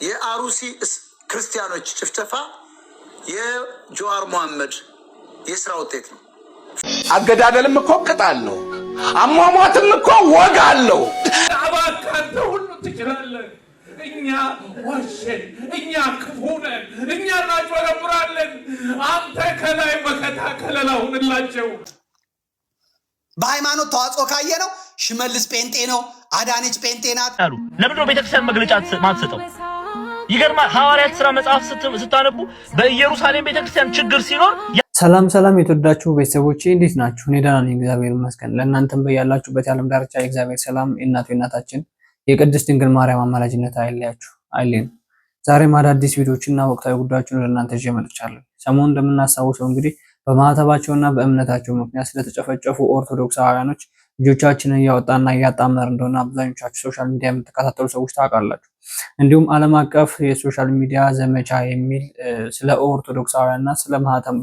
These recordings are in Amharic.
የአሩሲ ክርስቲያኖች ጭፍጨፋ የጀዋር መሐመድ የስራ ውጤት ነው። አገዳደልም እኮ ቅጣለው፣ አሟሟትም እኮ ወግ አለው። አባካንተ ሁሉ ትችላለህ። እኛ ወሸን፣ እኛ ክፉነን፣ እኛ እናጭበረብራለን። አንተ ከላይ መከታ ከለላ ሁንላቸው። በሃይማኖት ተዋጽኦ ካየ ነው ሽመልስ ጴንጤ ነው፣ አዳነች ጴንጤ ናት አሉ። ለምን ነው ቤተክርስቲያን መግለጫ ማትሰጠው? ይገርማል። ሐዋርያት ሥራ መጽሐፍ ስታነቡ በኢየሩሳሌም ቤተክርስቲያን ችግር ሲኖር ሰላም የተወዳችሁ ቤተሰቦቼ እንዴት ናችሁ? እኔ ደህና ነኝ፣ እግዚአብሔር ይመስገን። ለእናንተም በያላችሁበት የዓለም ዳርቻ የእግዚአብሔር ሰላም የእናታችን የቅድስት ድንግል ማርያም አማላጅነት አይለያችሁ አይለየን። ዛሬም አዳዲስ ቪዲዮዎችና ወቅታዊ ጉዳዮችን ለእናንተ ይዤ መጥቻለሁ። ሰሞኑን እንደምናስታውሰው እንግዲህ በማህተባቸውና በእምነታቸው ምክንያት ስለተጨፈጨፉ ኦርቶዶክሳውያኖች ልጆቻችንን እያወጣና እያጣመረ እንደሆነ አብዛኞቻችሁ ሶሻል ሚዲያ የምትከታተሉ ሰዎች ታውቃላችሁ። እንዲሁም ዓለም አቀፍ የሶሻል ሚዲያ ዘመቻ የሚል ስለ ኦርቶዶክሳውያንና ስለ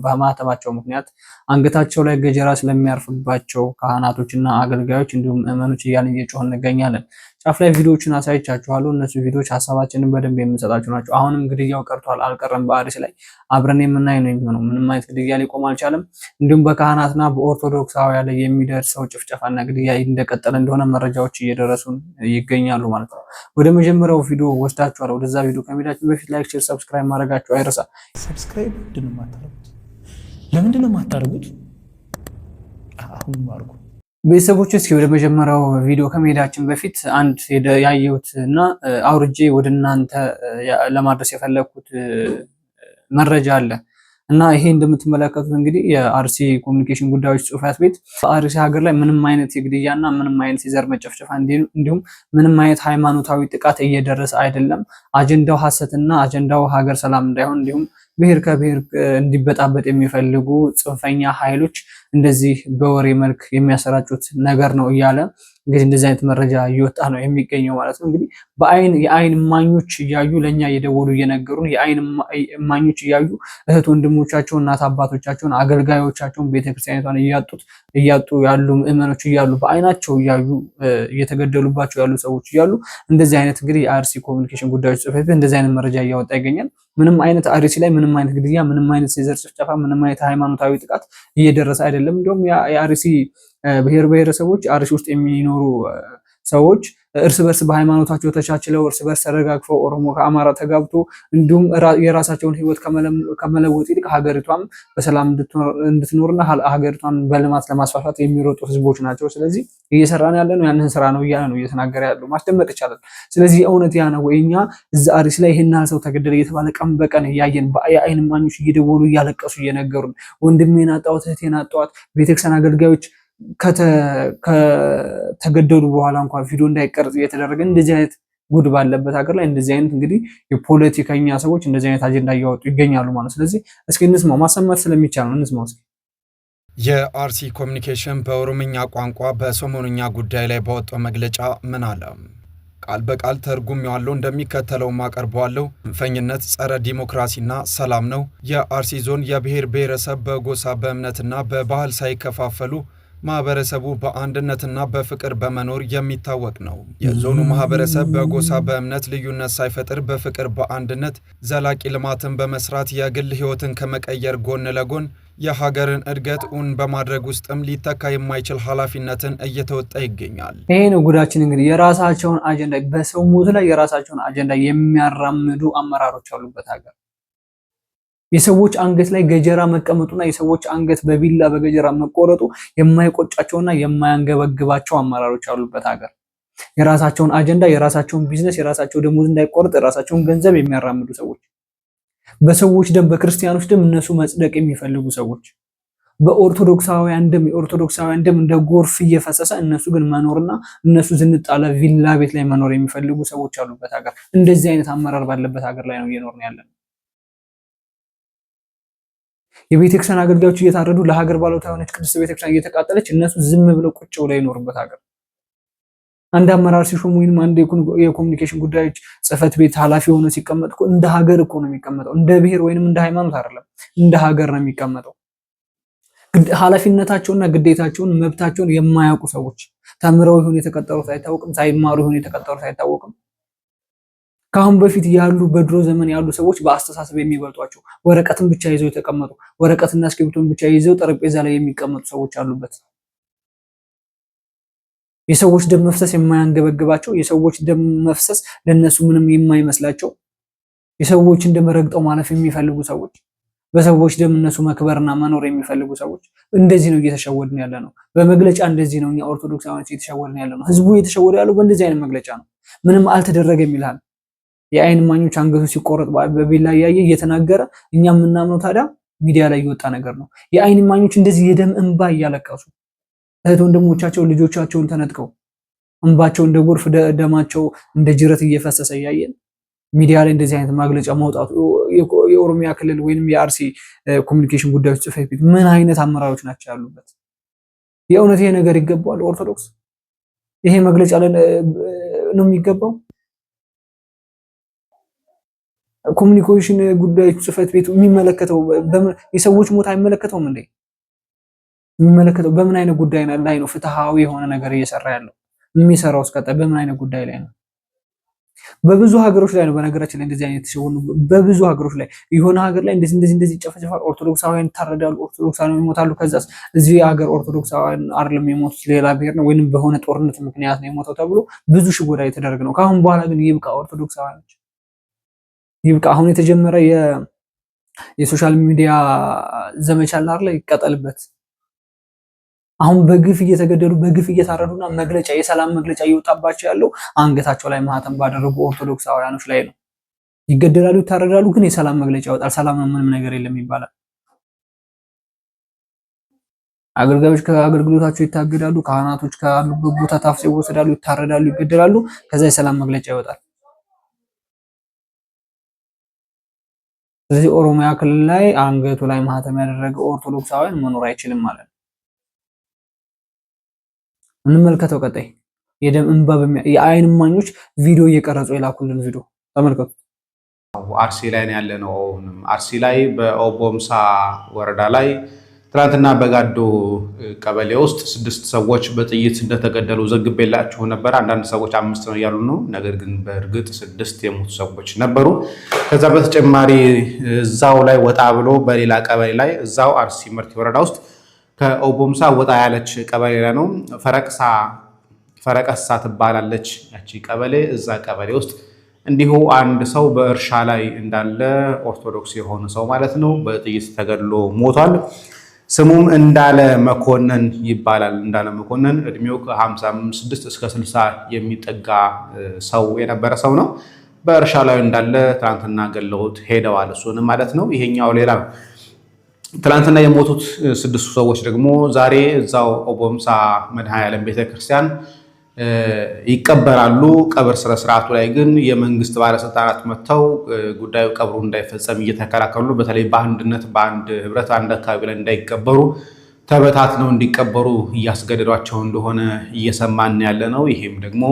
በማህተባቸው ምክንያት አንገታቸው ላይ ገጀራ ስለሚያርፍባቸው ካህናቶችና አገልጋዮች እንዲሁም ምዕመኖች እያልን እየጮህን እንገኛለን። ጫፍ ላይ ቪዲዮዎችን አሳይቻችኋለሁ። እነሱ ቪዲዮዎች ሀሳባችንን በደንብ የምንሰጣችሁ ናቸው። አሁንም ግድያው ቀርቷል አልቀረም፣ በአርሲ ላይ አብረን የምናይ ነው የሚሆነው። ምንም አይነት ግድያ ሊቆም አልቻለም። እንዲሁም በካህናትና በኦርቶዶክሳውያን ላይ የሚደርሰው ጭፍጨፋና ግድያ እንደቀጠለ እንደሆነ መረጃዎች እየደረሱን ይገኛሉ ማለት ነው። ወደ መጀመሪያው ቪዲዮ ወስዳችኋለሁ። ወደዛ ቪዲዮ ከመሄዳችን በፊት ላይክ፣ ሼር፣ ሰብስክራይብ ማድረጋችሁ አይረሳ። ሰብስክራይብ ለምንድን ነው የማታደርጉት? አሁን አድርጉ። ቤተሰቦች እስኪ ወደ መጀመሪያው ቪዲዮ ከመሄዳችን በፊት አንድ ያየሁት እና አውርጄ ወደ እናንተ ለማድረስ የፈለኩት መረጃ አለ እና ይሄ እንደምትመለከቱት እንግዲህ የአርሲ ኮሚኒኬሽን ጉዳዮች ጽሕፈት ቤት በአርሲ ሀገር ላይ ምንም አይነት የግድያና ምንም አይነት የዘር መጨፍጨፋ እንዲሁም ምንም አይነት ሃይማኖታዊ ጥቃት እየደረሰ አይደለም። አጀንዳው ሐሰትና አጀንዳው ሀገር ሰላም እንዳይሆን እንዲሁም ብሔር ከብሔር እንዲበጣበጥ የሚፈልጉ ጽንፈኛ ኃይሎች እንደዚህ በወሬ መልክ የሚያሰራጩት ነገር ነው እያለ እንግዲህ እንደዚህ አይነት መረጃ እየወጣ ነው የሚገኘው ማለት ነው። እንግዲህ የአይን እማኞች እያዩ ለኛ እየደወሉ እየነገሩን የአይን እማኞች እያዩ እህት ወንድሞቻቸውን፣ እናት አባቶቻቸውን፣ አገልጋዮቻቸውን ቤተክርስቲያኒቷን እያጡ ያሉ ምዕመኖች እያሉ በአይናቸው እያዩ እየተገደሉባቸው ያሉ ሰዎች እያሉ እንደዚህ አይነት እንግዲህ የአርሲ ኮሚኒኬሽን ጉዳዮች ጽሕፈት ቤት እንደዚህ አይነት መረጃ እያወጣ ይገኛል። ምንም አይነት አርሲ ላይ ምንም አይነት ግድያ፣ ምንም አይነት የዘር ጭፍጨፋ፣ ምንም አይነት ሃይማኖታዊ ጥቃት እየደረሰ አይደለም። እንዲሁም የአርሲ ብሔር ብሔረሰቦች አርሲ ውስጥ የሚኖሩ ሰዎች እርስ በርስ በሃይማኖታቸው ተቻችለው እርስ በርስ ተረጋግፈው ኦሮሞ ከአማራ ተጋብቶ እንዲሁም የራሳቸውን ሕይወት ከመለወጥ ይልቅ ሀገሪቷም በሰላም እንድትኖርና ሀገሪቷን በልማት ለማስፋፋት የሚሮጡ ህዝቦች ናቸው። ስለዚህ እየሰራን ያለ ነው ያንን ስራ ነው እያለ ነው እየተናገረ ያለው። ማስደመጥ ይቻላል። ስለዚህ እውነት ያ ነው ወይ? እኛ እዛ አርሲ ላይ ይሄን ያህል ሰው ተገደለ እየተባለ ቀን በቀን እያየን የአይን እማኞች እየደወሉ እያለቀሱ እየነገሩን ወንድሜን አጣሁት እህቴን አጣኋት ቤተክርስቲያን አገልጋዮች ከተገደሉ በኋላ እንኳን ቪዲዮ እንዳይቀርጽ እየተደረገ እንደዚህ አይነት ጉድ ባለበት ሀገር ላይ እንደዚህ አይነት እንግዲህ የፖለቲከኛ ሰዎች እንደዚህ አይነት አጀንዳ እያወጡ ይገኛሉ ማለት። ስለዚህ እስኪ እንስማው፣ ማሰማት ስለሚቻል ነው እንስማው እስኪ። የአርሲ ኮሚኒኬሽን በኦሮምኛ ቋንቋ በሰሞኑኛ ጉዳይ ላይ ባወጣው መግለጫ ምን አለ? ቃል በቃል ተርጉሜዋለሁ፣ እንደሚከተለውም አቀርበዋለሁ። ጽንፈኝነት ጸረ ዲሞክራሲና ሰላም ነው። የአርሲ ዞን የብሔር ብሔረሰብ በጎሳ በእምነትና በባህል ሳይከፋፈሉ ማህበረሰቡ በአንድነትና በፍቅር በመኖር የሚታወቅ ነው። የዞኑ ማህበረሰብ በጎሳ በእምነት ልዩነት ሳይፈጥር በፍቅር በአንድነት ዘላቂ ልማትን በመስራት የግል ህይወትን ከመቀየር ጎን ለጎን የሀገርን እድገት እውን በማድረግ ውስጥም ሊተካ የማይችል ኃላፊነትን እየተወጣ ይገኛል። ይሄ ነው ጉዳችን። እንግዲህ የራሳቸውን አጀንዳ በሰው ሞት ላይ የራሳቸውን አጀንዳ የሚያራምዱ አመራሮች አሉበት ሀገር። የሰዎች አንገት ላይ ገጀራ መቀመጡና የሰዎች አንገት በቢላ በገጀራ መቆረጡ የማይቆጫቸውና የማያንገበግባቸው አመራሮች አሉበት ሀገር። የራሳቸውን አጀንዳ፣ የራሳቸውን ቢዝነስ፣ የራሳቸው ደሞዝ እንዳይቆርጥ የራሳቸውን ገንዘብ የሚያራምዱ ሰዎች፣ በሰዎች ደም፣ በክርስቲያኖች ደም እነሱ መጽደቅ የሚፈልጉ ሰዎች፣ በኦርቶዶክሳውያን ደም የኦርቶዶክሳውያን ደም እንደ ጎርፍ እየፈሰሰ እነሱ ግን መኖርና እነሱ ዝንጣለ ቪላ ቤት ላይ መኖር የሚፈልጉ ሰዎች አሉበት ሀገር። እንደዚህ አይነት አመራር ባለበት ሀገር ላይ ነው እየኖርን ያለነው። የቤተክርስቲያን አገልጋዮች እየታረዱ ለሀገር ባለውለታ የሆነች ቅድስት ቤተክርስቲያን እየተቃጠለች እነሱ ዝም ብለው ቁጭ ብለው ይኖርበት ሀገር። አንድ አመራር ሲሾሙ ወይንም አንድ የኮሚኒኬሽን ጉዳዮች ጽሕፈት ቤት ኃላፊ ሆኖ ሲቀመጥ እኮ እንደ ሀገር እኮ ነው የሚቀመጠው። እንደ ብሔር ወይንም እንደ ሃይማኖት አይደለም፣ እንደ ሀገር ነው የሚቀመጠው። ኃላፊነታቸውና ግዴታቸውን መብታቸውን የማያውቁ ሰዎች ተምረው ይሁን የተቀጠሩት አይታወቅም፣ ሳይማሩ ይሁን የተቀጠሩት አይታወቅም። ካሁን በፊት ያሉ በድሮ ዘመን ያሉ ሰዎች በአስተሳሰብ የሚበልጧቸው ወረቀትን ብቻ ይዘው የተቀመጡ ወረቀትና እስክሪብቶን ብቻ ይዘው ጠረጴዛ ላይ የሚቀመጡ ሰዎች አሉበት። የሰዎች ደም መፍሰስ የማያንገበግባቸው፣ የሰዎች ደም መፍሰስ ለነሱ ምንም የማይመስላቸው፣ የሰዎችን ደም ረግጠው ማለፍ የሚፈልጉ ሰዎች፣ በሰዎች ደም እነሱ መክበርና መኖር የሚፈልጉ ሰዎች እንደዚህ ነው እየተሸወድን ያለ ነው። በመግለጫ እንደዚህ ነው እኛ ኦርቶዶክሳውያን እየተሸወድን ያለ ነው። ህዝቡ እየተሸወደ ያለው በእንደዚህ አይነት መግለጫ ነው። ምንም አልተደረገም ይላል። የአይን እማኞች አንገቱ ሲቆረጥ በቢላ ያየ እየተናገረ እኛ የምናምነው ታዲያ ሚዲያ ላይ የወጣ ነገር ነው። የአይን እማኞች እንደዚህ የደም እንባ እያለቀሱ እህት ወንድሞቻቸው ልጆቻቸውን ተነጥቀው እንባቸው እንደ ጎርፍ ደማቸው እንደ ጅረት እየፈሰሰ እያየን ሚዲያ ላይ እንደዚህ አይነት መግለጫ ማውጣቱ የኦሮሚያ ክልል ወይንም የአርሲ ኮሚኒኬሽን ጉዳዮች ጽሕፈት ቤት ምን አይነት አመራሮች ናቸው ያሉበት? የእውነት ይሄ ነገር ይገባዋል? ኦርቶዶክስ ይሄ መግለጫ ነው የሚገባው? ኮሚኒኬሽን ጉዳዮች ጽሕፈት ቤት የሚመለከተው የሰዎች ሞት አይመለከተውም እንዴ? የሚመለከተው በምን አይነት ጉዳይ ላይ ነው? ፍትሃዊ የሆነ ነገር እየሰራ ያለው የሚሰራው እስከጣይ በምን አይነት ጉዳይ ላይ ነው? በብዙ ሀገሮች ላይ ነው በነገራችን ላይ እንደዚህ አይነት ሲሆኑ፣ በብዙ ሀገሮች ላይ የሆነ ሀገር ላይ እንደዚህ ይጨፈጨፋል፣ ኦርቶዶክሳውያን ይታረዳሉ፣ ኦርቶዶክሳውያን ይሞታሉ። ከዛስ እዚህ ሀገር ኦርቶዶክሳውያን አይደለም የሞቱት ሌላ ብሔር ነው ወይንም በሆነ ጦርነት ምክንያት ነው የሞተው ተብሎ ብዙ ሽጎዳ የተደረገ ነው። ከአሁን በኋላ ግን ይብቃ፣ ኦርቶዶክሳውያኖች ይብቃ። አሁን የተጀመረ የሶሻል ሚዲያ ዘመቻ አለ ይቀጠልበት። አሁን በግፍ እየተገደሉ በግፍ እየታረዱና መግለጫ የሰላም መግለጫ እየወጣባቸው ያለው አንገታቸው ላይ ማህተም ባደረጉ ኦርቶዶክሳውያኖች ላይ ነው። ይገደላሉ፣ ይታረዳሉ፣ ግን የሰላም መግለጫ ይወጣል። ሰላም ምንም ነገር የለም ይባላል። አገልጋዮች ከአገልግሎታቸው ይታገዳሉ፣ ካህናቶች ካሉበት ቦታ ታፍሰው ይወሰዳሉ፣ ይታረዳሉ፣ ይገደላሉ። ከዛ የሰላም መግለጫ ይወጣል። ስለዚህ ኦሮሚያ ክልል ላይ አንገቱ ላይ ማህተም ያደረገ ኦርቶዶክሳውያን መኖር አይችልም ማለት ነው። እንመልከተው። ቀጣይ የደም እንባ የአይን እማኞች ቪዲዮ እየቀረጹ የላኩልን ቪዲዮ ተመልከቱ። አርሲ ላይ ነው ያለነው። አርሲ ላይ በኦቦምሳ ወረዳ ላይ ትናንትና በጋዶ ቀበሌ ውስጥ 6 ሰዎች በጥይት እንደተገደሉ ዘግቤላችሁ ነበር። አንዳንድ ሰዎች 5 ነው እያሉ ነው። ነገር ግን በእርግጥ 6 የሞቱ ሰዎች ነበሩ። ከዛ በተጨማሪ እዛው ላይ ወጣ ብሎ በሌላ ቀበሌ ላይ እዛው አርሲ መርቲ ወረዳ ውስጥ ከኦቦምሳ ወጣ ያለች ቀበሌ ላይ ነው ፈረቀሳ ትባላለች ያቺ ቀበሌ። እዛ ቀበሌ ውስጥ እንዲሁ አንድ ሰው በእርሻ ላይ እንዳለ ኦርቶዶክስ የሆነ ሰው ማለት ነው በጥይት ተገድሎ ሞቷል። ስሙም እንዳለ መኮንን ይባላል። እንዳለ መኮንን እድሜው ከ56 እስከ 60 የሚጠጋ ሰው የነበረ ሰው ነው። በእርሻ ላይ እንዳለ ትናንትና ገለውት ሄደዋል። እሱንም ማለት ነው። ይሄኛው ሌላ ነው። ትናንትና የሞቱት 6 ሰዎች ደግሞ ዛሬ እዛው ኦቦምሳ መድኃኔዓለም ቤተክርስቲያን ይቀበራሉ። ቀብር ስነ ስርዓቱ ላይ ግን የመንግስት ባለስልጣናት መጥተው ጉዳዩ ቀብሩ እንዳይፈጸም እየተከላከሉ፣ በተለይ በአንድነት በአንድ ህብረት አንድ አካባቢ ላይ እንዳይቀበሩ ተበታትነው እንዲቀበሩ እያስገደዷቸው እንደሆነ እየሰማን ያለ ነው። ይሄም ደግሞ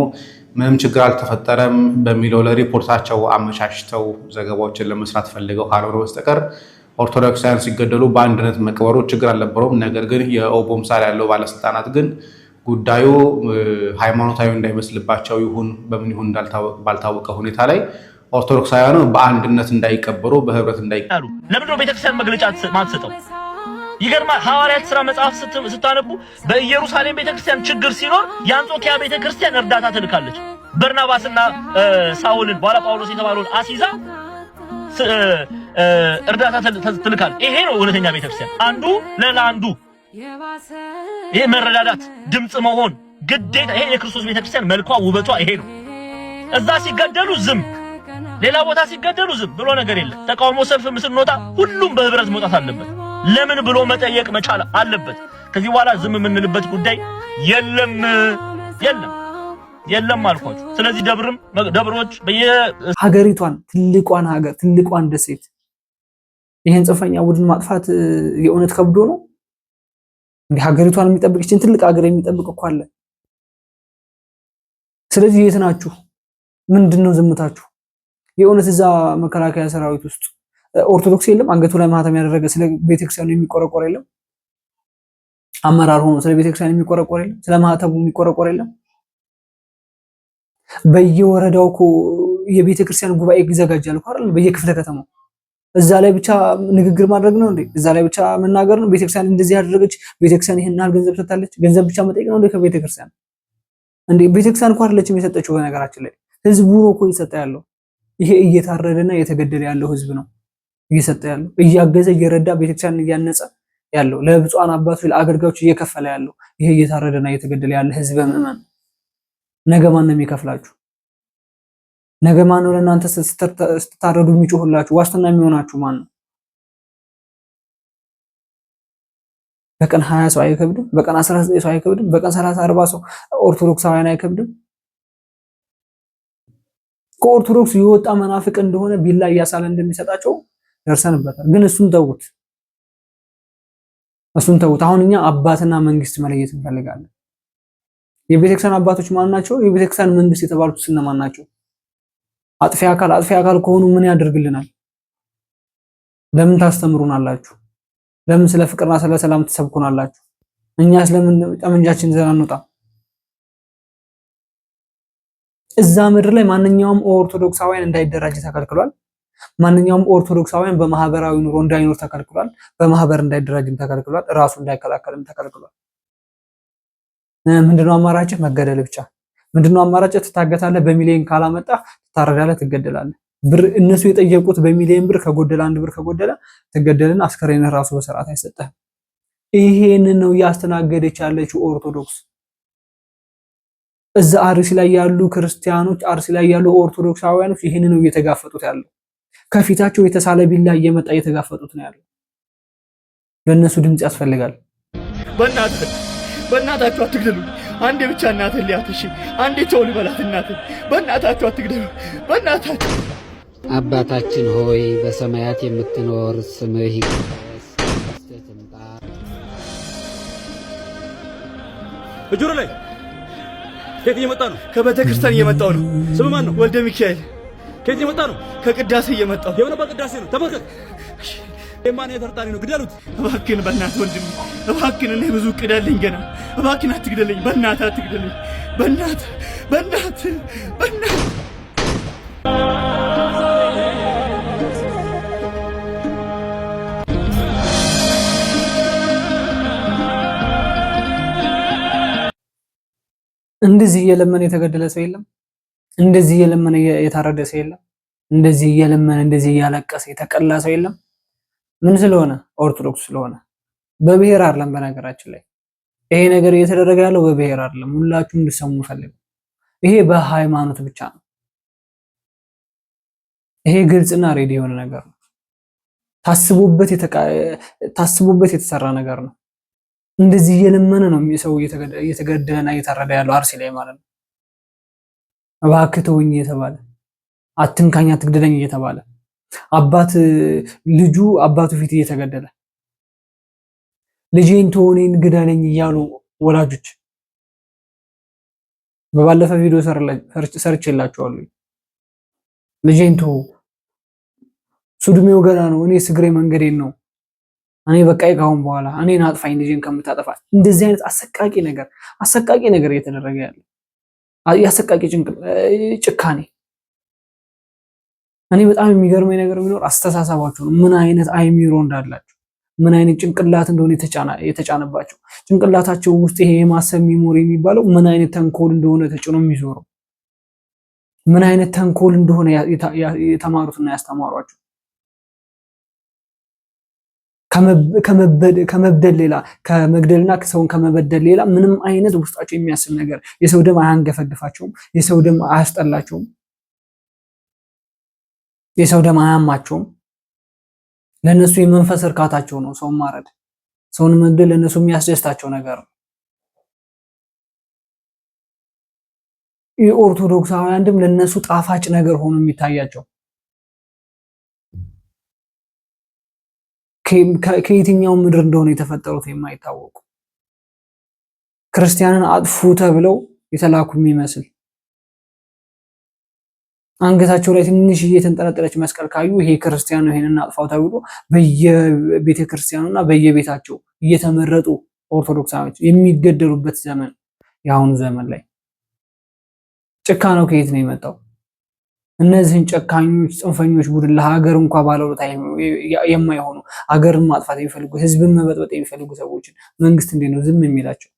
ምንም ችግር አልተፈጠረም በሚለው ለሪፖርታቸው አመቻችተው ዘገባዎችን ለመስራት ፈልገው ካልሆነ በስተቀር ኦርቶዶክሳውያን ሲገደሉ በአንድነት መቀበሩ ችግር አልነበረውም። ነገር ግን የኦቦምሳ ላይ ያለው ባለስልጣናት ግን ጉዳዩ ሃይማኖታዊ እንዳይመስልባቸው ይሁን በምን ይሁን ባልታወቀ ሁኔታ ላይ ኦርቶዶክሳውያኑ በአንድነት እንዳይቀበሩ በህብረት እንዳይቀበሩ ለምንድነው ቤተክርስቲያን መግለጫ ማትሰጠው? ይገርማል። ሐዋርያት ሥራ መጽሐፍ ስታነቡ በኢየሩሳሌም ቤተክርስቲያን ችግር ሲኖር የአንጾኪያ ቤተክርስቲያን እርዳታ ትልካለች። በርናባስና ሳውልን በኋላ ጳውሎስ የተባለውን አሲዛ እርዳታ ትልካል። ይሄ ነው እውነተኛ ቤተክርስቲያን። አንዱ ለአንዱ ይሄ መረዳዳት፣ ድምጽ መሆን ግዴታ። ይሄ የክርስቶስ ቤተክርስቲያን መልኳ ውበቷ ይሄ ነው። እዛ ሲገደሉ ዝም፣ ሌላ ቦታ ሲገደሉ ዝም ብሎ ነገር የለም። ተቃውሞ ሰልፍ ስንወጣ ሁሉም በህብረት መውጣት አለበት። ለምን ብሎ መጠየቅ መቻል አለበት። ከዚህ በኋላ ዝም የምንልበት ጉዳይ የለም አልኳችሁ። ስለዚህ ደብሮች ሀገሪቷን ትልቋን ሀገር ትልቋን ደሴት ይሄን ጽንፈኛ ቡድን ማጥፋት የእውነት ከብዶ ነው እንዴ? ሀገሪቷን የሚጠብቅ ይችን ትልቅ ሀገር የሚጠብቅ እኮ አለ። ስለዚህ የት ናችሁ? ምንድነው ዝምታችሁ? የእውነት እዛ መከላከያ ሰራዊት ውስጥ ኦርቶዶክስ የለም? አንገቱ ላይ ማህተም ያደረገ ስለ ቤተክርስቲያኑ የሚቆረቆር የለም? አመራር ሆኖ ስለ ቤተክርስቲያኑ የሚቆረቆር የለም? ስለ ማህተቡ የሚቆረቆር የለም? በየወረዳው እኮ የቤተክርስቲያን ጉባኤ ይዘጋጃል እኮ አይደል? በየክፍለ ከተማው እዛ ላይ ብቻ ንግግር ማድረግ ነው እንዴ? እዛ ላይ ብቻ መናገር ነው? ቤተክርስቲያን እንደዚህ ያደረገች፣ ቤተክርስቲያን ይሄን ያህል ገንዘብ ሰጥታለች። ገንዘብ ብቻ መጠየቅ ነው እንዴ ከቤተክርስቲያን? እንዴ ቤተክርስቲያን እኮ አይደለችም የሰጠችው። በነገራችን ላይ ህዝቡ ነው እኮ እየሰጠ ያለው። ይሄ እየታረደና እየተገደለ ያለው ህዝብ ነው እየሰጠ ያለው፣ እያገዘ እየረዳ ቤተክርስቲያን እያነጸ ያለው፣ ለብፁዓን አባቶች ለአገልጋዮች እየከፈለ ያለው ይሄ እየታረደና እየተገደለ ያለ ህዝብ ምዕመን። ነገ ማን ነው የሚከፍላችሁ? ነገ ማን ነው ለእናንተ ስትታረዱ የሚጮህላችሁ? ዋስትና የሚሆናችሁ ማን ነው? በቀን 20 ሰው አይከብድም? በቀን 19 ሰው አይከብድም? በቀን 30 40 ሰው ኦርቶዶክሳውያን አይከብድም? ከኦርቶዶክስ የወጣ መናፍቅ እንደሆነ ቢላ እያሳለ እንደሚሰጣቸው ደርሰንበታል። ግን እሱን ተውት፣ እሱን ተውት። አሁን እኛ አባትና መንግስት መለየት እንፈልጋለን። የቤተክርስቲያን አባቶች ማን ናቸው? የቤተክርስቲያን መንግስት የተባሉት እነማን ናቸው? አጥፊ አካል ከሆኑ ምን ያደርግልናል? ለምን ታስተምሩናላችሁ? ለምን ስለ ፍቅርና ስለ ሰላም ትሰብኩናላችሁ? እኛስ ለምን ጠመንጃችን ይዘን አንወጣ? እዛ ምድር ላይ ማንኛውም ኦርቶዶክሳውያን እንዳይደራጅ ተከልክሏል። ማንኛውም ኦርቶዶክሳውያን በማህበራዊ ኑሮ እንዳይኖር ተከልክሏል። በማህበር እንዳይደራጅም ተከልክሏል። ራሱ እንዳይከላከልም ተከልክሏል። ምንድነው አማራጭ? መገደል ብቻ። ምንድነው አማራጭ? ትታገታለህ፣ በሚሊዮን ካላመጣ ትታረዳለህ፣ ትገደላለህ። ብር እነሱ የጠየቁት በሚሊዮን ብር ከጎደለ፣ አንድ ብር ከጎደለ ትገደልና አስከሬን ራሱ በስርዓት አይሰጥህም። ይሄንን ነው እያስተናገደች ያለችው ኦርቶዶክስ። እዛ አርሲ ላይ ያሉ ክርስቲያኖች፣ አርሲ ላይ ያሉ ኦርቶዶክሳውያኖች ይሄንን ነው እየተጋፈጡት ያለው። ከፊታቸው የተሳለ ቢላ እየመጣ እየተጋፈጡት ነው ያለው። ለነሱ ድምጽ ያስፈልጋል። በእናታችሁ አትግደሉ። አንዴ ብቻ እናትን ሊያትሽ፣ አንዴ ተው ልበላት እናትን። በእናታችሁ አትግደሉ፣ በእናታችሁ። አባታችን ሆይ በሰማያት የምትኖር ስምህ ይቀደስ፣ መንግሥትህ ትምጣ። እጆሮ ላይ ከየት እየመጣ ነው? ከቤተ ክርስቲያን እየመጣው ነው። ስም ማን ነው? ወልደ ሚካኤል። ከየት እየመጣ ነው? ከቅዳሴ እየመጣው። የሆነበት ቅዳሴ ነው። ተመልከት። የማን የተርጣሪ ነው? ግደሉት። እባክህን በእናትህ ወንድሜ፣ እባክህን እኔ ብዙ ዕቅድ አለኝ ገና። እባክህን አትግደለኝ፣ በእናትህ አትግደለኝ፣ በእናትህ በእናትህ በእናትህ። እንደዚህ እየለመነ የተገደለ ሰው የለም። እንደዚህ እየለመነ የታረደ ሰው የለም። እንደዚህ እየለመነ እንደዚህ እያለቀሰ የተቀላ ሰው የለም። ምን ስለሆነ? ኦርቶዶክስ ስለሆነ። በብሔር አይደለም። በነገራችን ላይ ይሄ ነገር እየተደረገ ያለው በብሔር አይደለም። ሁላችሁም እንድትሰሙ ፈልጉ። ይሄ በሃይማኖት ብቻ ነው። ይሄ ግልጽና ሬዲ የሆነ ነገር ነው። ታስቦበት የተሰራ ነገር ነው። እንደዚህ እየለመነ ነው ሰው እየተገደለና እየታረደ ያለው አርሲ ላይ ማለት ነው። እባክህ ተወኝ እየተባለ፣ አትንካኝ አትግደለኝ እየተባለ፣ አባት ልጁ አባቱ ፊት እየተገደለ፣ ልጄን ተወኔን ግደለኝ እያሉ ወላጆች። በባለፈ ቪዲዮ ሰርቼላችኋለሁ። ልጄን ተው፣ ሱድሜው ገና ነው፣ እኔ ስግሬ መንገዴን ነው፣ እኔ በቃይ ካሁን በኋላ እኔን አጥፋኝ ልጄን ከምታጠፋ። እንደዚህ አይነት አሰቃቂ ነገር እየተደረገ ያለ ያሰቃቂ ጭካኔ። እኔ በጣም የሚገርመኝ ነገር ቢኖር አስተሳሰባቸው ነው። ምን አይነት አይሚሮ እንዳላቸው፣ ምን አይነት ጭንቅላት እንደሆነ የተጫነባቸው፣ ጭንቅላታቸው ውስጥ ይሄ የማሰብ ሚሞሪ የሚባለው ምን አይነት ተንኮል እንደሆነ ተጭኖ የሚዞረው፣ ምን አይነት ተንኮል እንደሆነ የተማሩትና ያስተማሯቸው። ከመብደል ሌላ፣ ከመግደልና ሰውን ከመበደል ሌላ ምንም አይነት ውስጣቸው የሚያስብ ነገር፣ የሰው ደም አያንገፈግፋቸውም፣ የሰው ደም አያስጠላቸውም፣ የሰው ደም አያማቸውም። ለነሱ የመንፈስ እርካታቸው ነው ሰውን ማረድ፣ ሰውን መግደል ለነሱ የሚያስደስታቸው ነገር ነው። የኦርቶዶክሳውያን ደም ለነሱ ጣፋጭ ነገር ሆኖ የሚታያቸው፣ ከየትኛው ምድር እንደሆነ የተፈጠሩት የማይታወቁ ክርስቲያንን አጥፉ ተብለው የተላኩ የሚመስል አንገታቸው ላይ ትንሽ እየተንጠለጠለች መስቀል ካዩ ይሄ ክርስቲያን ነው ይሄንን አጥፋው ተብሎ በየቤተ ክርስቲያኑና በየቤታቸው እየተመረጡ ኦርቶዶክሳውያን የሚገደሉበት ዘመን፣ የአሁኑ ዘመን ላይ ጭካኔው ከየት ነው የመጣው? እነዚህን ጨካኞች ጽንፈኞች ቡድን ለሀገር እንኳን ባለውለታ የማይሆኑ ሀገርን ማጥፋት የሚፈልጉ ህዝብን መበጥበጥ የሚፈልጉ ሰዎችን መንግስት እንዴት ነው ዝም የሚላቸው?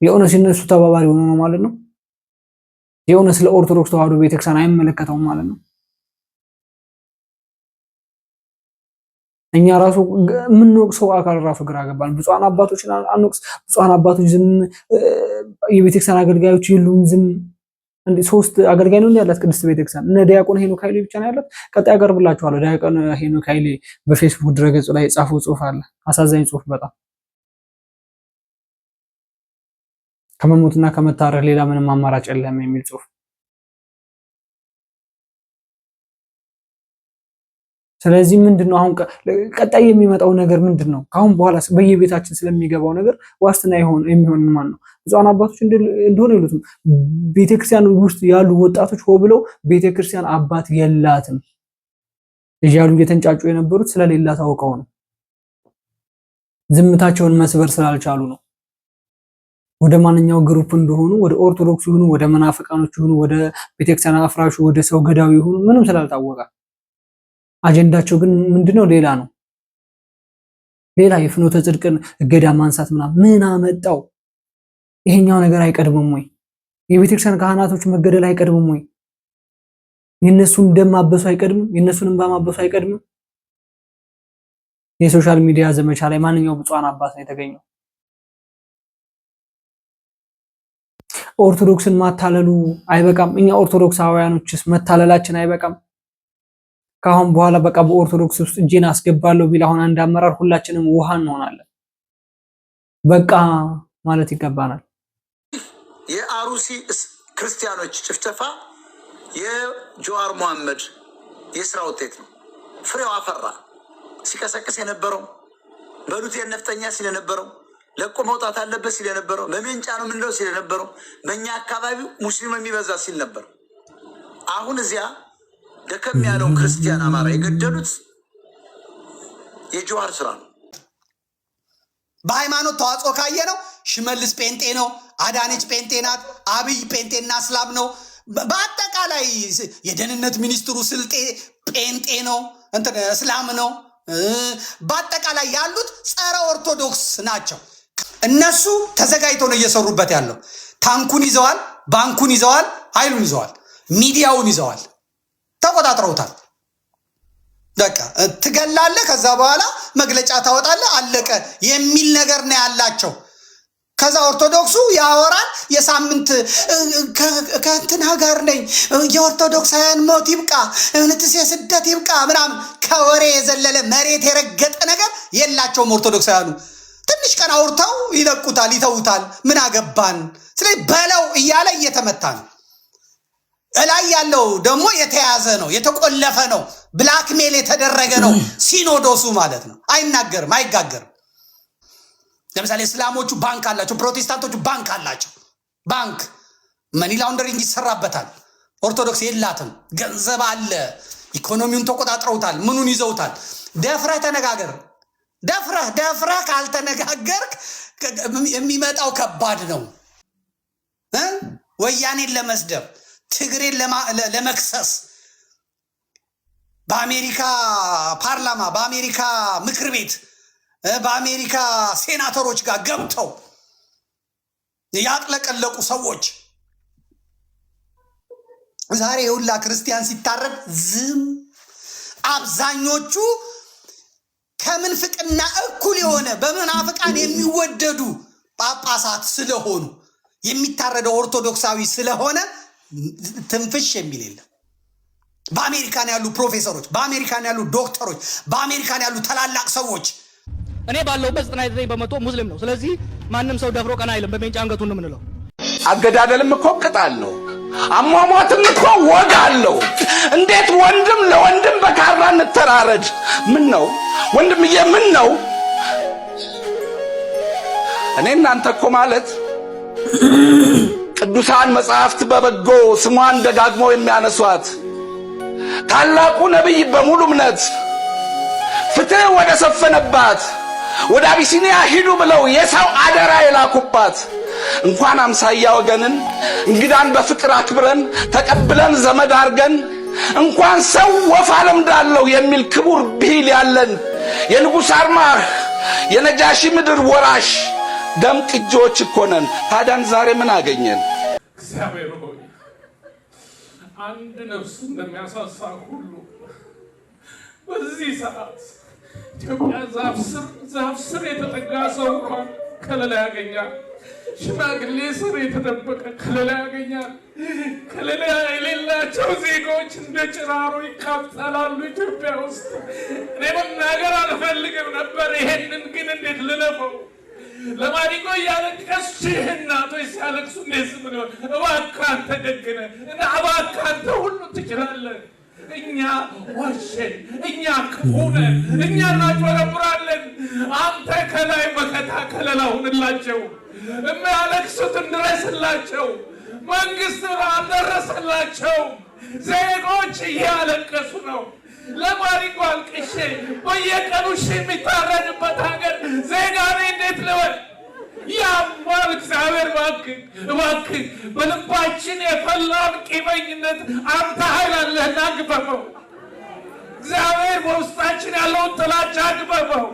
የእውነት እነሱ ተባባሪ ሆኖ ነው ማለት ነው? የእውነት ስለ ኦርቶዶክስ ተዋህዶ ቤተክርስቲያን አይመለከተውም ማለት ነው? እኛ ራሱ የምንወቅሰው አካል ራሱ ግራ ገባን። ብፁዓን አባቶችን አንወቅስ። ብፁዓን አባቶች ዝም፣ የቤተክርስቲያን አገልጋዮች የሉም ዝም። እንዴ 3 አገልጋይ ነው ያላት ቅድስት ቤተክርስቲያን። እነ ዲያቆን ሄኖክ ኃይሌ ብቻ ነው ያላት። ቀጣይ አቀርብላችኋለሁ። ዲያቆን ሄኖክ ኃይሌ በፌስቡክ ድረገጹ ላይ የጻፈው ጽሑፍ አለ። አሳዛኝ ጽሑፍ በጣም ከመሞትና ከመታረር ሌላ ምንም አማራጭ የለም የሚል ጽሑፍ። ስለዚህ ምንድነው አሁን ቀጣይ የሚመጣው ነገር ምንድነው? ካሁን በኋላ በየቤታችን ስለሚገባው ነገር ዋስትና የሚሆን ማን ነው? ብፁዓን አባቶች እንደሆነ ይሉትም ቤተክርስቲያን ውስጥ ያሉ ወጣቶች ሆ ብለው ቤተክርስቲያን አባት የላትም እያሉ እየተንጫጩ የነበሩት ስለሌላት አውቀው ነው። ዝምታቸውን መስበር ስላልቻሉ ነው። ወደ ማንኛው ግሩፕ እንደሆኑ ወደ ኦርቶዶክስ ይሁኑ ወደ መናፍቃኖች ይሁኑ ወደ ቤተክርስቲያን አፍራሹ ወደ ሰው ገዳው ይሁኑ ምንም ስላልታወቀ አጀንዳቸው ግን ምንድነው? ሌላ ነው። ሌላ የፍኖተ ጽድቅን እገዳ ማንሳት ምን አመጣው? ይሄኛው ነገር አይቀድምም ወይ? የቤተክርስቲያን ካህናቶች መገደል አይቀድምም ወይ? የነሱን ደም ማበሱ አይቀድምም? የነሱን እንባ ማበሱ አይቀድምም? የሶሻል ሚዲያ ዘመቻ ላይ ማንኛው ብፁዓን አባት ነው የተገኘው? ኦርቶዶክስን ማታለሉ አይበቃም? እኛ ኦርቶዶክሳውያኖችስ መታለላችን አይበቃም? ካሁን በኋላ በቃ በኦርቶዶክስ ውስጥ እጄን አስገባለሁ ቢል አሁን አንድ አመራር ሁላችንም ውሃ እንሆናለን። በቃ ማለት ይገባናል። የአሩሲ ክርስቲያኖች ጭፍጨፋ የጀዋር መሐመድ የስራ ውጤት ነው። ፍሬው አፈራ። ሲቀሰቅስ የነበረው በሉት የነፍጠኛ ሲል የነበረው ለቆ መውጣት አለበት ሲል የነበረው በሜንጫ ነው ምንለው ሲል የነበረው በእኛ አካባቢ ሙስሊም የሚበዛ ሲል ነበር። አሁን እዚያ ደከም ያለውን ክርስቲያን አማራ የገደሉት የጀዋር ስራ ነው። በሃይማኖት ተዋጽኦ ካየ ነው ሽመልስ ጴንጤ ነው፣ አዳነች ጴንጤ ናት፣ አብይ ጴንጤና እስላም ነው። በአጠቃላይ የደህንነት ሚኒስትሩ ስልጤ ጴንጤ ነው፣ እንትን እስላም ነው። በአጠቃላይ ያሉት ጸረ ኦርቶዶክስ ናቸው። እነሱ ተዘጋጅተው ነው እየሰሩበት ያለው። ታንኩን ይዘዋል፣ ባንኩን ይዘዋል፣ ኃይሉን ይዘዋል፣ ሚዲያውን ይዘዋል፣ ተቆጣጥረውታል። በቃ ትገላለህ፣ ከዛ በኋላ መግለጫ ታወጣለህ፣ አለቀ የሚል ነገር ነው ያላቸው። ከዛ ኦርቶዶክሱ ያወራል። የሳምንት ከእንትና ጋር ነኝ፣ የኦርቶዶክሳውያን ሞት ይብቃ፣ እውነትስ የስደት ይብቃ ምናምን ከወሬ የዘለለ መሬት የረገጠ ነገር የላቸውም ኦርቶዶክሳውያኑ። ትንሽ ቀን አውርተው ይለቁታል፣ ይተውታል። ምን አገባን። ስለዚህ በለው እያለ እየተመታ ነው። እላይ ያለው ደግሞ የተያዘ ነው፣ የተቆለፈ ነው፣ ብላክሜል የተደረገ ነው። ሲኖዶሱ ማለት ነው። አይናገርም፣ አይጋገርም። ለምሳሌ እስላሞቹ ባንክ አላቸው፣ ፕሮቴስታንቶቹ ባንክ አላቸው። ባንክ መኒ ላውንደሪንግ ይሰራበታል። ኦርቶዶክስ የላትም። ገንዘብ አለ፣ ኢኮኖሚውን ተቆጣጥረውታል፣ ምኑን ይዘውታል። ደፍረህ ተነጋገር። ደፍረህ ካልተነጋገርክ የሚመጣው ከባድ ነው። ወያኔን ለመስደብ ትግሬን ለመክሰስ በአሜሪካ ፓርላማ፣ በአሜሪካ ምክር ቤት፣ በአሜሪካ ሴናተሮች ጋር ገብተው ያጥለቀለቁ ሰዎች ዛሬ የሁላ ክርስቲያን ሲታረድ ዝም። አብዛኞቹ ከምንፍቅና እኩል የሆነ በመናፍቃን የሚወደዱ ጳጳሳት ስለሆኑ የሚታረደው ኦርቶዶክሳዊ ስለሆነ ትንፍሽ የሚል የለም። በአሜሪካን ያሉ ፕሮፌሰሮች፣ በአሜሪካን ያሉ ዶክተሮች፣ በአሜሪካን ያሉ ታላላቅ ሰዎች እኔ ባለውበት 99% ሙስሊም ነው። ስለዚህ ማንም ሰው ደፍሮ ቀና አይልም። በሜንጫ አንገቱን ነው የምንለው። አገዳደልም እኮ ቅጣለሁ፣ አሟሟትም እኮ ወግ አለው። እንዴት ወንድም ለወንድም በካራ እንተራረድ? ምን ነው ወንድምዬ፣ ምን ነው? እኔ እናንተ እኮ ማለት ቅዱሳን መጽሐፍት በበጎ ስሟን ደጋግመው የሚያነሷት ታላቁ ነቢይ በሙሉ እምነት ፍትህ ወደ ሰፈነባት ወደ አቢሲኒያ ሂዱ ብለው የሰው አደራ የላኩባት እንኳን አምሳያ ወገንን እንግዳን በፍቅር አክብረን ተቀብለን ዘመድ አርገን እንኳን ሰው ወፍ አለምዳለው የሚል ክቡር ብሂል ያለን የንጉሥ አርማ የነጃሺ ምድር ወራሽ ደም ቅጂዎች እኮ ነን። ታዲያን ዛሬ ምን አገኘን? እግዚአብሔር ሆይ አንድ ነፍስ እንደሚያሳሳ ሁሉ በዚህ ሰዓት ኢትዮጵያ ዛፍ ስር የተጠጋ ሰው እንኳን ከለላ ያገኛል። ሽማግሌ ስር የተደበቀ ከለላ ያገኛል። ከለላ የሌላቸው ዜጎች እንደ ጭራሮ ይቃጠላሉ ኢትዮጵያ ውስጥ። እኔ መናገር አልፈልግም ነበር፣ ይሄንን ግን እንዴት ልለፈው? ለማዲጎ እያለቀስሽ እናቶች ሲያለቅሱ እንዴት ዝም ብለው? እባክህ አንተ ደግነ እና እባክህ አንተ ሁሉ ትችላለህ። እኛ ዋሸን፣ እኛ ክፉ ነን፣ እኛ እናጭበረብራለን። አንተ ከላይ መከታ ከለላ ሁንላቸው፣ የሚያለቅሱትን ድረስላቸው። መንግስት አልደረሰላቸው፣ ዜጎች እያለቀሱ ነው። ለማሪንጎ አልቅሼ በየቀኑ የሚታረድበት ሀገር ዜጋ ነኝ እንዴት ልበል? ያማል። እግዚአብሔር እባክህ በልባችን የፈላውን ቂመኝነት አንተ ኃይል አለህና ግፈፈው። እግዚአብሔር በውስጣችን ያለውን ጥላቻ ግፈፈው።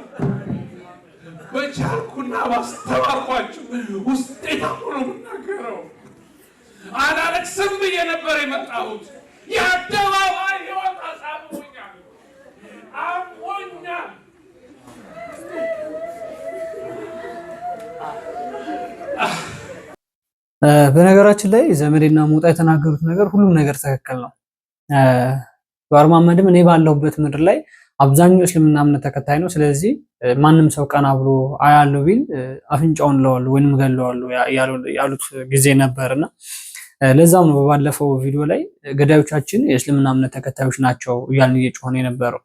በቻልኩና ባስተማርኳችሁ ውስጤ ታምኖ የምናገረው አላለቅስም ብዬ ነበር የመጣሁት። የአደባባይ ሕይወት አሞኛል። በነገራችን ላይ ዘመዴና ሞጣ የተናገሩት ነገር ሁሉም ነገር ትክክል ነው። ጀዋር መሐመድም እኔ ባለሁበት ምድር ላይ አብዛኛው እስልምና እምነት ተከታይ ነው። ስለዚህ ማንም ሰው ቀና ብሎ አያለው ቢል አፍንጫውን ለዋሉ ወይንም ገለዋሉ ያሉት ጊዜ ነበርና ለዛም ነው በባለፈው ቪዲዮ ላይ ገዳዮቻችን የእስልምና እምነት ተከታዮች ናቸው እያልን እየጮህን የነበረው።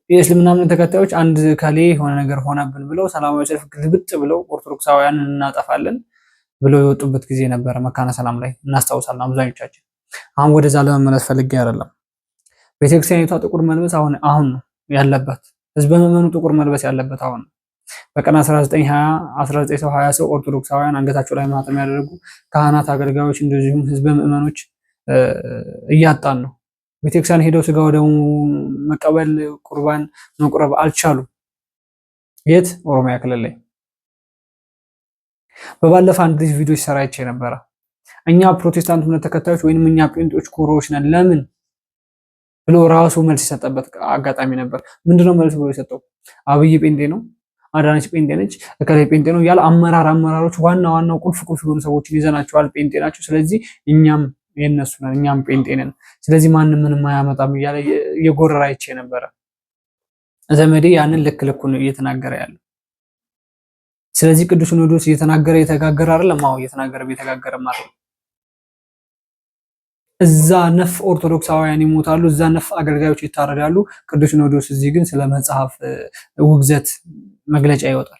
የእስልምና እምነት ተከታዮች አንድ ከሌ የሆነ ነገር ሆነብን ብለው ሰላማዊ ሰልፍ ግልብጥ ብለው ኦርቶዶክሳውያንን እናጠፋለን ብለው የወጡበት ጊዜ ነበረ። መካነ ሰላም ላይ እናስታውሳለን አብዛኞቻችን። አሁን ወደዛ ለመመለስ ፈልጌ አይደለም። ቤተክርስቲያኒቷ ጥቁር መልበስ አሁን ነው ያለበት። ህዝበ ምዕመኑ ጥቁር መልበስ ያለበት አሁን ነው። በቀን 1920 ሰው ኦርቶዶክሳውያን አንገታቸው ላይ ማተም ያደረጉ ካህናት፣ አገልጋዮች እንደዚሁም ህዝበ ምዕመኖች እያጣን ነው። ቤተክርስቲያን ሄደው ስጋ ወደሙ መቀበል ቁርባን መቁረብ አልቻሉም። የት? ኦሮሚያ ክልል ላይ። በባለፈ አንድ ቪዲዮ ሰራይቼ ነበረ። እኛ ፕሮቴስታንት እምነት ተከታዮች ወይንም እኛ ጴንጤዎች ኩሮዎች ነን ለምን ብሎ ራሱ መልስ የሰጠበት አጋጣሚ ነበር። ምንድነው መልስ ብሎ የሰጠው? አብይ ጴንጤ ነው፣ አዳነች ጴንጤ ነች፣ እከሌ ጴንጤ ነው ያለ አመራሮች ዋናው ቁልፍ የሆኑ ሰዎችን ይዘናቸዋል፣ ጴንጤ ናቸው። ስለዚህ እኛም የነሱ ነን፣ እኛም ጴንጤ ነን፣ ስለዚህ ማንም ምንም አያመጣም እያለ የጎረራ አይቼ ነበረ። ዘመዴ ያንን ልኩን እየተናገረ ያለው። ስለዚህ ቅዱስ ሲኖዶስ እየተናገረ የተጋገረ አይደለም። አዎ እየተናገረ የተጋገረ ማለት ነው። እዛ ነፍ ኦርቶዶክሳውያን ይሞታሉ፣ እዛ ነፍ አገልጋዮች ይታረዳሉ። ቅዱስ ሲኖዶስ እዚህ ግን ስለ መጽሐፍ ውግዘት መግለጫ ይወጣል።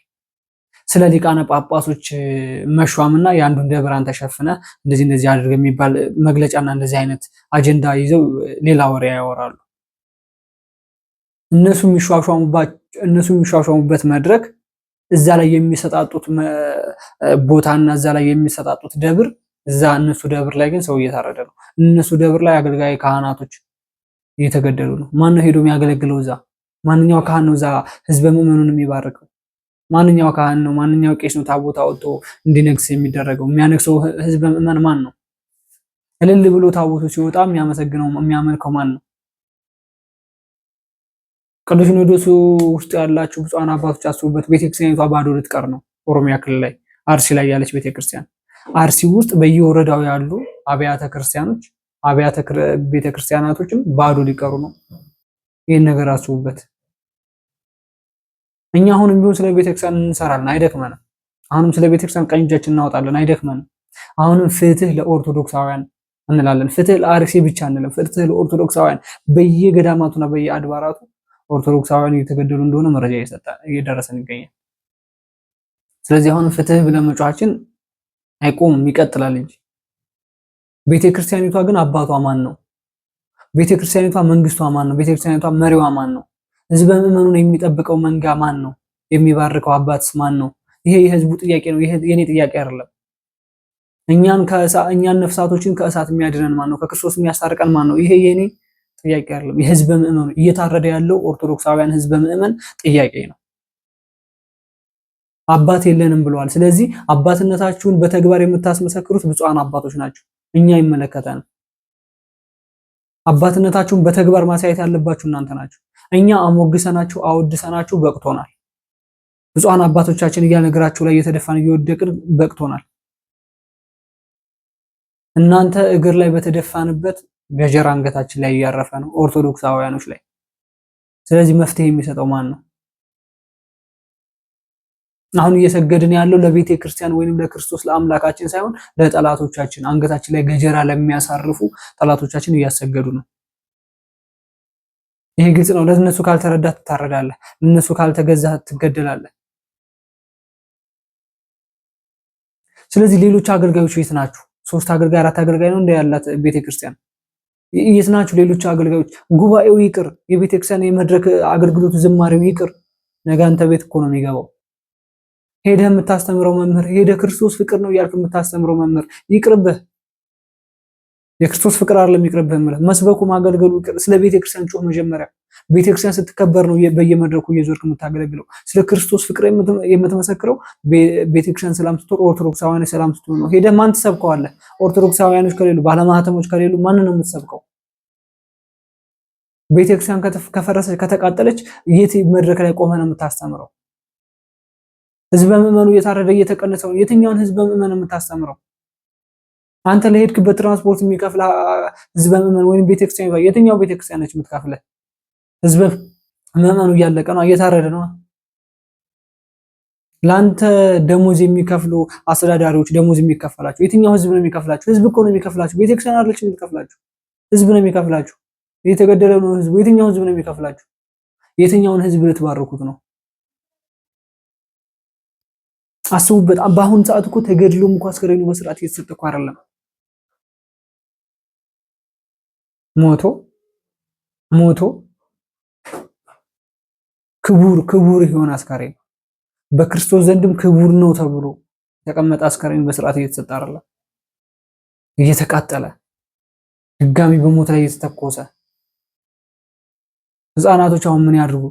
ስለ ሊቃነ ጳጳሶች መሿምና የአንዱን ደብራን ተሸፍነ እንደዚህ አድርገ የሚባል መግለጫና እንደዚህ አይነት አጀንዳ ይዘው ሌላ ወሬ ያወራሉ። እነሱ የሚሿሿሙበት መድረክ እዛ ላይ የሚሰጣጡት ቦታና እዛ ላይ የሚሰጣጡት ደብር እዛ እነሱ ደብር ላይ ግን ሰው እየታረደ ነው። እነሱ ደብር ላይ አገልጋይ ካህናቶች እየተገደሉ ነው። ማን ነው ሄዶ የሚያገለግለው እዛ? ማንኛው ካህን ነው እዛ ህዝበ ምዕመኑን የሚባርከው? ማንኛው ካህን ነው? ማንኛው ቄስ ነው ታቦት አውጥቶ እንዲነግስ የሚደረገው? የሚያነግሰው ህዝበ ምዕመን ማን ነው? እልል ብሎ ታቦቱ ሲወጣ የሚያመልከው ማን ነው? ቅዱስ ሲኖዶሱ ውስጥ ያላችሁ ብፁዓን አባቶች አስቡበት። ቤተክርስቲያኒቷ ባዶ ልትቀር ነው። ኦሮሚያ ክልል ላይ አርሲ ላይ ያለች ቤተክርስቲያን፣ አርሲ ውስጥ በየወረዳው ያሉ አብያተ ቤተክርስቲያናቶችም ባዶ ሊቀሩ ነው። ይህን ነገር አስቡበት። እኛ አሁንም ቢሆን ስለ ቤተክርስቲያን እንሰራለን፣ አይደክመንም። አሁንም ስለ ቤተክርስቲያን ቀኝ እጃችን እናወጣለን፣ አይደክመንም። አሁንም ፍትህ ለኦርቶዶክሳውያን እንላለን። ፍትህ ለአርሲ ብቻ እንላለን፣ ፍትህ ለኦርቶዶክሳውያን። በየገዳማቱና በየአድባራቱ ኦርቶዶክሳውያን እየተገደሉ እንደሆነ መረጃ እየደረሰን ይገኛል። ስለዚህ አሁንም ፍትህ ብለን መጮሃችን አይቆምም፣ ይቀጥላል እንጂ። ቤተክርስቲያኒቷ ግን አባቷ ማን ነው? ቤተክርስቲያኒቷ መንግስቷ ማን ነው? ቤተክርስቲያኒቷ መሪዋ ማን ነው? ህዝበ ምዕመኑን የሚጠብቀው መንጋ ማን ነው? የሚባርከው አባትስ ማን ነው? ይሄ የህዝቡ ጥያቄ ነው። ይሄ የኔ ጥያቄ አይደለም። እኛን ነፍሳቶችን ከእሳት የሚያድነን ማን ነው? ከክርስቶስ የሚያስታርቀን ማን ነው? ይሄ የኔ ጥያቄ አይደለም። የህዝበ ምዕመኑ እየታረደ ያለው ኦርቶዶክሳውያን ህዝበ ምዕመን ጥያቄ ነው። አባት የለንም ብለዋል። ስለዚህ አባትነታችሁን በተግባር የምታስመሰክሩት ብፁዓን አባቶች ናቸው። እኛ ይመለከተናል። አባትነታችሁን በተግባር ማሳየት ያለባችሁ እናንተ ናችሁ። እኛ አሞግሰናችሁ አወድሰናችሁ በቅቶናል። ብፁዓን አባቶቻችን እያነግራችሁ ላይ እየተደፋን እየወደቅን በቅቶናል። እናንተ እግር ላይ በተደፋንበት ገጀራ አንገታችን ላይ እያረፈ ነው ኦርቶዶክሳውያኖች ላይ። ስለዚህ መፍትሄ የሚሰጠው ማን ነው? አሁን እየሰገድን ያለው ለቤተ ክርስቲያን ወይንም ለክርስቶስ ለአምላካችን ሳይሆን ለጠላቶቻችን፣ አንገታችን ላይ ገጀራ ለሚያሳርፉ ጠላቶቻችን እያሰገዱ ነው። ይሄ ግልጽ ነው። ለነሱ ካልተረዳ ትታረዳለህ፣ ለነሱ ካልተገዛ ትገደላለህ። ስለዚህ ሌሎች አገልጋዮች የት ናችሁ? 3 አገልጋይ 4 አገልጋይ ነው እንደ ያላት ቤተ ክርስቲያን የት ናችሁ? ሌሎች አገልጋዮች ጉባኤው ይቅር፣ የቤተ ክርስቲያን የመድረክ አገልግሎቱ ዝማሬው ይቅር። ነገ አንተ ቤት እኮ ነው የሚገባው። ሄደህ የምታስተምረው መምህር ሄደህ ክርስቶስ ፍቅር ነው ያልክ የምታስተምረው መምህር ይቅርብህ። የክርስቶስ ፍቅር አይደለም ይቅርብህ ማለት መስበኩ ማገልገሉ ይቅር። ስለ ቤተክርስቲያን ጮህ። መጀመሪያ ቤተክርስቲያን ስትከበር ነው በየመድረኩ እየዞርክ የምታገለግለው። ስለ ክርስቶስ ፍቅር የምትመሰክረው ቤተክርስቲያን ሰላም ስትሆን፣ ኦርቶዶክሳውያን ሰላም ስትሆን ነው። ሄደህ ማን ትሰብከዋለህ? ኦርቶዶክሳውያኖች ከሌሉ ባለማህተሞች ከሌሉ ማን ነው የምትሰብከው? ቤተክርስቲያን ከፈረሰች ከተቃጠለች የት መድረክ ላይ ቆመህ ነው የምታስተምረው? ህዝበ ምዕመኑ እየታረደ እየተቀነሰው የትኛውን ህዝበ ምዕመን የምታስተምረው? አንተ ለሄድክበት ትራንስፖርት የሚከፍል ህዝበ ምዕመን ወይም ቤተክርስቲያን የትኛው ቤተክርስቲያን ነች የምትከፍልህ? ህዝበ ምዕመኑ እያለቀ ነው፣ እየታረደ ነው። ላንተ ደሞዝ የሚከፍሉ አስተዳዳሪዎች ደሞዝ የሚከፈላቸው የትኛው ህዝብ ነው የሚከፍላቸው? ህዝብ እኮ ነው የሚከፍላቸው። ቤተክርስቲያን አይደለች የሚከፍላቸው፣ ህዝብ ነው የሚከፍላቸው። እየተገደለ ነው ህዝቡ። የትኛው ህዝብ ነው የሚከፍላቸው? የትኛውን ህዝብ ልትባርኩት ነው? አስቡበት። በአሁን ሰዓት እኮ ተገድሎም እኮ አስከሬኑ በስርዓት እየተሰጠ እኮ አይደለም። ሞቶ ክቡር የሆነ አስከሬን በክርስቶስ ዘንድም ክቡር ነው ተብሎ የተቀመጠ አስከሬን በስርዓት እየተሰጠ አይደለም። እየተቃጠለ ድጋሚ በሞት ላይ እየተተኮሰ ህፃናቶች አሁን ምን ያድርጉ?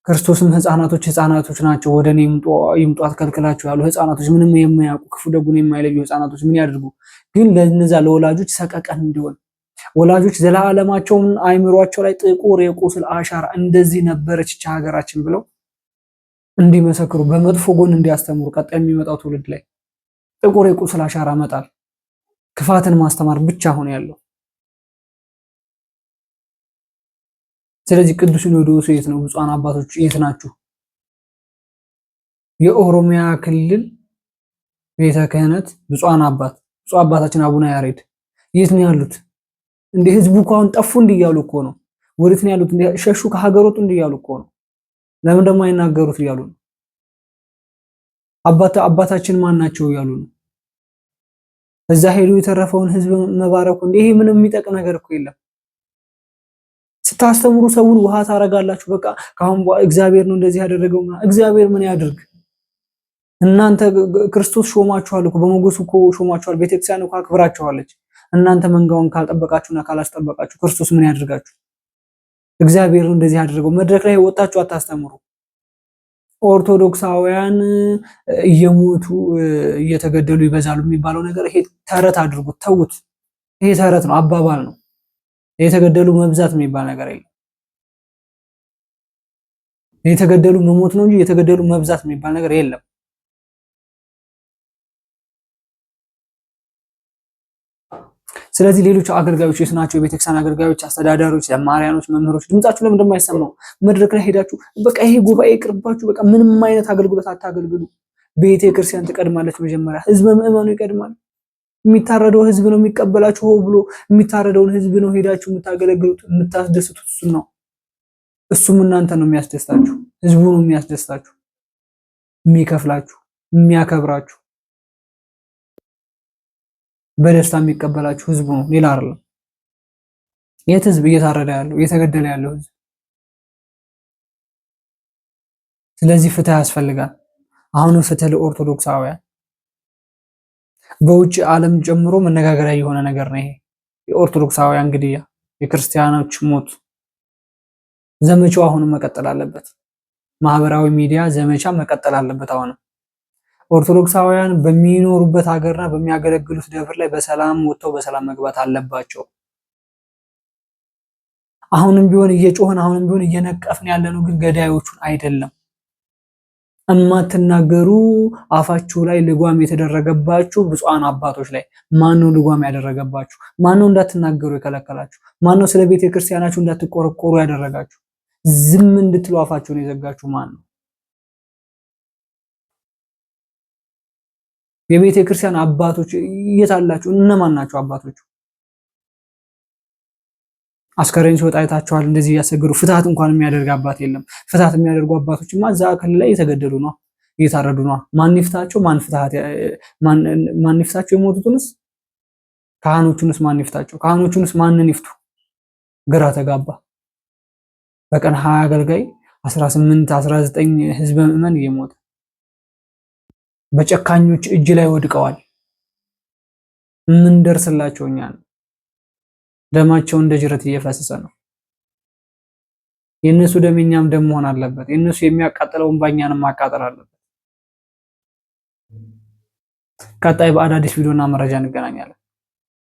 ክርስቶስም ህፃናቶች ናቸው ወደ እኔ ይምጡ አትከልክላቸው ያሉ ህፃናቶች፣ ምንም የማያውቁ ክፉ ደጉን የማይለዩ ህፃናቶች ምን ያድርጉ? ግን ለነዛ ለወላጆች ሰቀቀን እንዲሆን ወላጆች ዘላለማቸውን አይምሯቸው ላይ ጥቁር የቁስል አሻራ እንደዚህ ነበረች እቺ ሀገራችን ብለው እንዲመሰክሩ በመጥፎ ጎን እንዲያስተምሩ ቀጣይ የሚመጣው ትውልድ ላይ ጥቁር የቁስል አሻራ መጣል፣ ክፋትን ማስተማር ብቻ ሆነ ያለው። ስለዚህ ቅዱስ ሲኖዶሱ የት ነው? ብፁዓን አባቶች የት ናችሁ? የኦሮሚያ ክልል ቤተ ክህነት ብፁዓን አባታችን አቡነ ያሬድ የት ነው ያሉት? እንደ ህዝቡ እኮ አሁን ጠፉ እንዲያሉ እኮ ነው። ወዴት ነው ያሉት? ሸሹ ከሀገር ወጡ እንዲያሉ እኮ ነው። ለምን ደግሞ አይናገሩት እያሉ ነው። አባታችን ማን ናቸው እያሉ ነው። እዛ ሄዱ የተረፈውን ህዝብ መባረኩ ይሄ ምንም የሚጠቅም ነገር እኮ የለም። ስታስተምሩ ሰውን ውሃ ታረጋላችሁ። በቃ ካሁን እግዚአብሔር ነው እንደዚህ ያደረገው። እግዚአብሔር ምን ያድርግ? እናንተ ክርስቶስ ሾማችኋል እኮ በሞገሱ እኮ ሾማችኋል። ቤተክርስቲያን እኮ አክብራችኋለች። እናንተ መንጋውን ካልጠበቃችሁና ካላስጠበቃችሁ ክርስቶስ ምን ያድርጋችሁ? እግዚአብሔር ነው እንደዚህ ያደረገው። መድረክ ላይ ወጣችሁ አታስተምሩ። ኦርቶዶክሳውያን እየሞቱ እየተገደሉ ይበዛሉ የሚባለው ነገር ይሄ ተረት አድርጉት፣ ተውት። ይሄ ተረት ነው፣ አባባል ነው። የተገደሉ መብዛት የሚባል ነገር የለም። የተገደሉ መሞት ነው እንጂ የተገደሉ መብዛት የሚባል ነገር የለም። ስለዚህ ሌሎች አገልጋዮች የት ናቸው? የቤተክርስቲያን አገልጋዮች፣ አስተዳዳሪዎች፣ ዘማሪያኖች፣ መምህሮች ድምጻችሁ ለምን እንደማይሰማው መድረክ ላይ ሄዳችሁ በቃ ይሄ ጉባኤ ይቅርባችሁ፣ በቃ ምንም አይነት አገልግሎት አታገልግሉ። ቤተክርስቲያን ትቀድማለች። መጀመሪያ ህዝበ ምዕመኑ ይቀድማል። የሚታረደው ህዝብ ነው የሚቀበላችሁ። ሆ ብሎ የሚታረደውን ህዝብ ነው ሄዳችሁ የምታገለግሉት። የምታስደስቱት እሱን ነው። እሱም እናንተ ነው የሚያስደስታችሁ። ህዝቡ ነው የሚያስደስታችሁ፣ የሚከፍላችሁ፣ የሚያከብራችሁ፣ በደስታ የሚቀበላችሁ ህዝቡ ነው፣ ሌላ አይደለም። የት ህዝብ እየታረደ ያለው እየተገደለ ያለው ህዝብ። ስለዚህ ፍትህ ያስፈልጋል። አሁን ፍትህ ለኦርቶዶክሳውያን በውጭ ዓለም ጨምሮ መነጋገሪያ የሆነ ነገር ነው። ይሄ የኦርቶዶክሳውያን ግድያ፣ የክርስቲያኖች ሞት ዘመቻው አሁንም መቀጠል አለበት። ማህበራዊ ሚዲያ ዘመቻ መቀጠል አለበት። አሁንም ኦርቶዶክሳውያን በሚኖሩበት ሀገርና በሚያገለግሉት ደብር ላይ በሰላም ወጥተው በሰላም መግባት አለባቸው። አሁንም ቢሆን እየጮህን አሁንም ቢሆን እየነቀፍን ያለነው ግን ገዳዮቹን አይደለም። እማትናገሩ አፋችሁ ላይ ልጓም የተደረገባችሁ ብፁዓን አባቶች ላይ ማነው ልጓም ያደረገባችሁ? ማነው እንዳትናገሩ የከለከላችሁ? ማነው ስለ ቤተ ክርስቲያናችሁ እንዳትቆረቆሩ ያደረጋችሁ? ዝም እንድትሉ አፋችሁን የዘጋችሁ ማን ነው? የቤተ ክርስቲያን አባቶች የታላችሁ? እነማን ናቸው አባቶቹ? አስከሬን ሲወጣ አይታችኋል። እንደዚህ ያሰገሩ ፍትሃት እንኳን የሚያደርግ አባት የለም። ፍትሃት የሚያደርጉ አባቶችማ እዛ ክልል ላይ የተገደሉ ነው፣ እየታረዱ ነው። ማን ይፍታቸው? ማን ይፍታቸው? የሞቱትንስ ካህኖቹንስ ማን ይፍታቸው? ካህኖቹንስ ማንን ይፍቱ? ግራ ተጋባ። በቀን 20 አገልጋይ 18 19 ህዝበ ምዕመን እየሞተ በጨካኞች እጅ ላይ ወድቀዋል። ምን ደርስላቸው እኛ ነው? ደማቸው እንደ ጅረት እየፈሰሰ ነው። የነሱ ደም እኛም ደም መሆን አለበት። የነሱ የሚያቃጥለውን ባኛንም ማቃጠል አለበት። ቀጣይ በአዳዲስ ቪዲዮና መረጃ እንገናኛለን።